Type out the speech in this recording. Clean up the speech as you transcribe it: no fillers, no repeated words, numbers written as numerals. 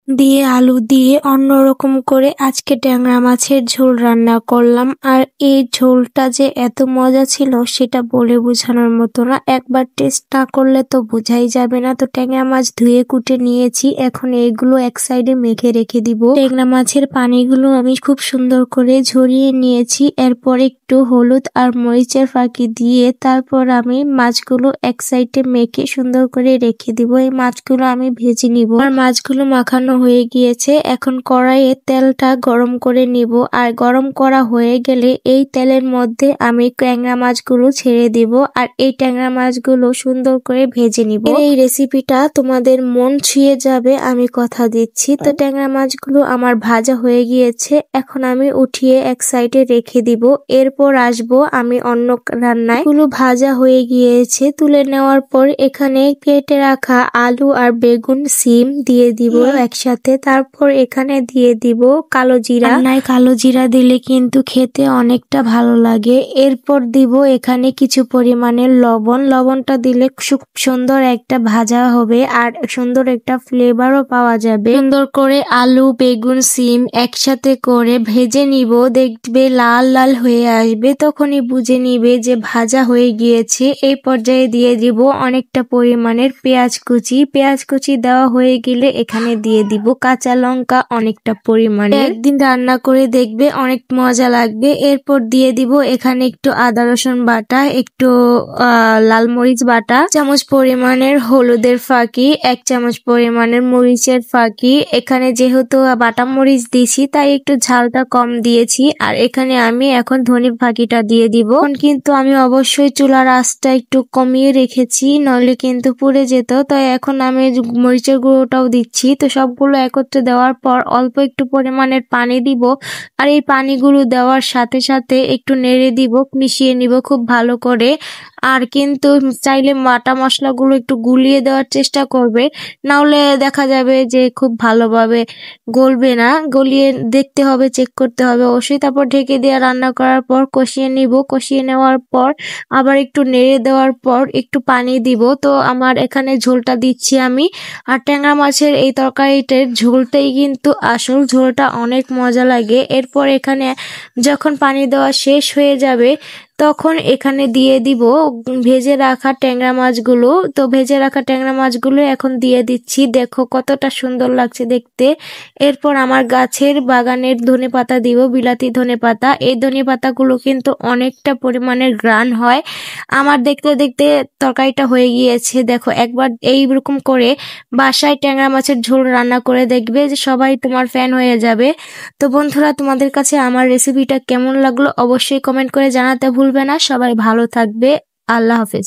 দিয়ে আলু দিয়ে অন্যরকম করে আজকে ট্যাংরা মাছের ঝোল রান্না করলাম। আর এই ঝোলটা যে এত মজা ছিল সেটা বলে বোঝানোর মতো না, একবার টেস্ট না করলে তো বোঝাই যাবে না। তো ট্যাংরা মাছ ধুয়ে কুটে নিয়েছি, এখন এইগুলো এক সাইডে মেখে রেখে দিব। ট্যাংরা মাছের পানিগুলো আমি খুব সুন্দর করে ঝরিয়ে নিয়েছি, এরপর একটু হলুদ আর মরিচের ফাঁকি দিয়ে তারপর আমি মাছগুলো এক সাইডে মেখে সুন্দর করে রেখে দিব। এই মাছগুলো আমি ভেজে নিব। আর মাছগুলো মাখানো হয়ে গিয়েছে, এখন কড়াইয়ে তেলটা গরম করে নিব। আর গরম করা হয়ে গেলে এই তেলের মধ্যে আমি ট্যাংরা মাছগুলো ছেড়ে দিব, আর এই ট্যাংরা মাছগুলো সুন্দর করে ভেজে নিব। এই রেসিপিটা তোমাদের মন ছুঁয়ে যাবে, আমি কথা দিচ্ছি। তো ট্যাংরা মাছগুলো আমার ভাজা হয়ে গিয়েছে, এখন আমি উঠিয়ে এক সাইডে রেখে দিব। এরপর আসবো আমি অন্য রান্নায়। গুলো ভাজা হয়ে গিয়েছে, তুলে নেওয়ার পর এখানে কেটে রাখা আলু আর বেগুন সিম দিয়ে দিব একসাথে। তারপর এখানে দিয়ে দিব কালো জিরা। রান্নায় কালো জিরা দিলে কিন্তু খেতে অনেকটা ভালো লাগে। এরপর দিব এখানে কিছু পরিমাণের লবণ। লবণটা দিলে খুব সুন্দর একটা ভাজা হবে আর সুন্দর একটা ফ্লেভারও পাওয়া যাবে। সুন্দর করে আলু বেগুন সিম একসাথে করে ভেজে নিব। দেখবে লাল লাল হয়ে আসবে, তখনই বুঝে নিবে যে ভাজা হয়ে গিয়েছে। এই পর্যায়ে দিয়ে দিব অনেকটা পরিমাণের পেঁয়াজ কুচি। পেঁয়াজ কুচি দেওয়া হয়ে গেলে এখানে দিয়ে দিব কাঁচা লঙ্কা অনেকটা পরিমাণে। একদিন রান্না করে দেখবে অনেক মজা লাগবে। এরপর দিয়ে দিব এখানে একটু আদা রসুন বাটা, একটু লাল মরিচ বাটা, চামচ পরিমাণের হলুদের ফাঁকি, 1 চামচ পরিমাণের মরিচের ফাঁকি। এখানে যেহেতু বাটা মরিচ দিয়েছি তাই একটু ঝালটা কম দিয়েছি। আর এখানে আমি এখন ধনে ফাঁকিটা দিয়ে দিব। এখন কিন্তু আমি অবশ্যই চুলার আঁচটা একটু কমিয়ে রেখেছি, নইলে কিন্তু পুড়ে যেত। তাই এখন আমি মরিচের গুঁড়োটাও দিচ্ছি। তো সবগুলো একত্রে দেওয়ার পর অল্প একটু পরিমাণের পানি দিব। আর এই পানিগুলো দেওয়ার সাথে সাথে একটু নেড়ে দিব, মিশিয়ে নিব খুব ভালো করে। আর কিন্তু চাইলে বাটা মশলাগুলো একটু গুলিয়ে দেওয়ার চেষ্টা করবে, না হলে দেখা যাবে যে খুব ভালোভাবে গলবে না। গলিয়ে দেখতে হবে, চেক করতে হবে অবশ্যই। তারপর ঢেকে দিয়ে রান্না করার পর কষিয়ে নিব। কষিয়ে নেওয়ার পর আবার একটু নেড়ে দেওয়ার পর একটু পানি দিব। তো আমার এখানে ঝোলটা দিচ্ছি আমি। আর ট্যাংরা মাছের এই তরকারিটার ঝোলটাই কিন্তু আসল, ঝোলটা অনেক মজা লাগে। এরপর এখানে যখন পানি দেওয়া শেষ হয়ে যাবে তখন এখানে দিয়ে দিব ভেজে রাখা ট্যাংরা মাছগুলো। তো ভেজে রাখা ট্যাংরা মাছগুলো এখন দিয়ে দিচ্ছি। দেখো কতটা সুন্দর লাগছে দেখতে। এরপর আমার গাছের বাগানের ধনেপাতা দিব, বিলাতি ধনেপাতা। এই ধনেপাতাগুলো কিন্তু অনেকটা পরিমাণের ঘ্রাণ হয়। আমার দেখতে দেখতে তরকারিটা হয়ে গিয়েছে। দেখো একবার এইরকম করে বাসায় ট্যাংরা মাছের ঝোল রান্না করে দেখবে, যে সবাই তোমার ফ্যান হয়ে যাবে। তো বন্ধুরা, তোমাদের কাছে আমার রেসিপিটা কেমন লাগলো অবশ্যই কমেন্ট করে জানাতে ভুলবে না। সবাই ভালো থাকবে। আল্লাহ হাফেজ।